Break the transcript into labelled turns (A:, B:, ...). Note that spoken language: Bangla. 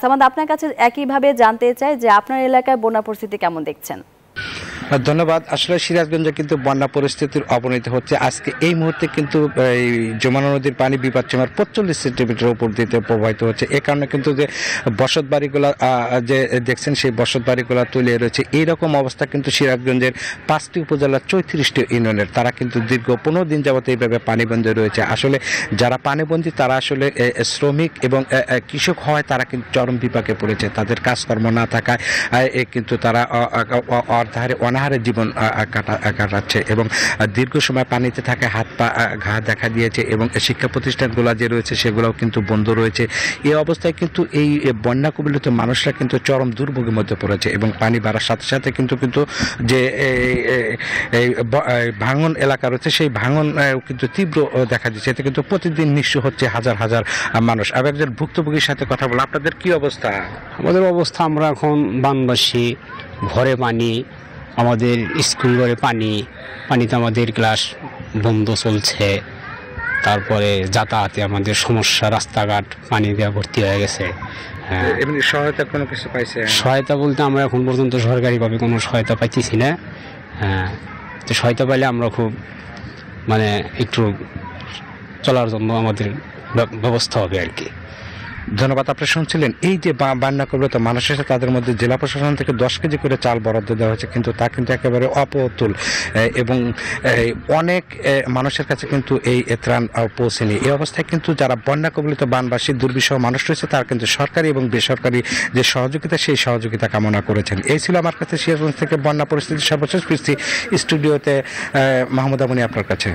A: সামাদ, আপনার কাছে একইভাবে জানতে চাই যে আপনার এলাকায় বন্যা পরিস্থিতি কেমন দেখছেন?
B: ধন্যবাদ। আসলে সিরাজগঞ্জে কিন্তু বন্যা পরিস্থিতির অবনতি হচ্ছে। আজকে এই মুহূর্তে কিন্তু এই যমুনা নদীর পানি বিপদসীমার 45 সেন্টিমিটার উপর দিতে প্রবাহিত হচ্ছে। এ কারণে কিন্তু যে বসত বাড়িগুলো যে দেখছেন সেই বসত বাড়িগুলো তলিয়ে রয়েছে। এইরকম অবস্থা কিন্তু সিরাজগঞ্জের 5টি উপজেলার 34টি ইউনিয়নের, তারা কিন্তু দীর্ঘ 15 দিন যাবত এইভাবে পানিবন্দী রয়েছে। আসলে যারা পানিবন্দী তারা আসলে শ্রমিক এবং কৃষক হওয়ায় তারা কিন্তু চরম বিপাকে পড়েছে। তাদের কাজকর্ম না থাকায় কিন্তু তারা অর্ধাহারে অনাহারে জীবন কাটাচ্ছে এবং দীর্ঘ সময় পানিতে থাকে হাত পা ঘা দেখা দিয়েছে এবং শিক্ষা প্রতিষ্ঠানগুলো যে রয়েছে সেগুলোও কিন্তু বন্ধ রয়েছে। এই অবস্থায় কিন্তু এই বন্যা কবলিত মানুষরা কিন্তু চরম দুর্ভোগের মধ্যে পড়েছে এবং পানি বাড়ার সাথে সাথে কিন্তু যে ভাঙন এলাকা রয়েছে সেই ভাঙন কিন্তু তীব্র দেখা দিচ্ছে। এতে কিন্তু প্রতিদিন নিঃস্ব হচ্ছে হাজার হাজার মানুষ। আর একজন ভুক্তভোগীর সাথে কথা বলো, আপনাদের কি অবস্থা?
C: আমাদের অবস্থা, আমরা এখন বানবাসী, ঘরে পানি, আমাদের স্কুল ঘরে পানিতে আমাদের ক্লাস বন্ধ চলছে। তারপরে যাতায়াতে আমাদের সমস্যা, রাস্তাঘাট পানি দেওয়া ভর্তি হয়ে গেছে।
B: এমনি সহায়তা কোনো কিছু পাইছে?
C: সহায়তা বলতে আমরা এখন পর্যন্ত সরকারিভাবে কোনো সহায়তা পাইতেছি না। তো সহায়তা পাইলে আমরা খুব একটু চলার জন্য আমাদের ব্যবস্থা হবে আর কি।
B: ধন্যবাদ। আপনারা শুনছিলেন এই যে বন্যা কবলিত মানুষ এসে তাদের মধ্যে জেলা প্রশাসন থেকে 10 কেজি করে চাল বরাদ্দ দেওয়া হয়েছে, কিন্তু তা কিন্তু একেবারে অপ্রতুল এবং অনেক মানুষের কাছে কিন্তু এই ত্রাণ পৌঁছেনি। এই অবস্থায় কিন্তু যারা বন্যা কবলিত বানবাসী দুর্বিষহ মানুষ রয়েছে তারা কিন্তু সরকারি এবং বেসরকারি যে সহযোগিতা সেই সহযোগিতা কামনা করেছেন। এই ছিল আমার কাছে সিরাজগঞ্জ থেকে বন্যা পরিস্থিতির সর্বশেষ পরিস্থিতি। স্টুডিওতে মাহমুদ আমনি আপনার কাছে।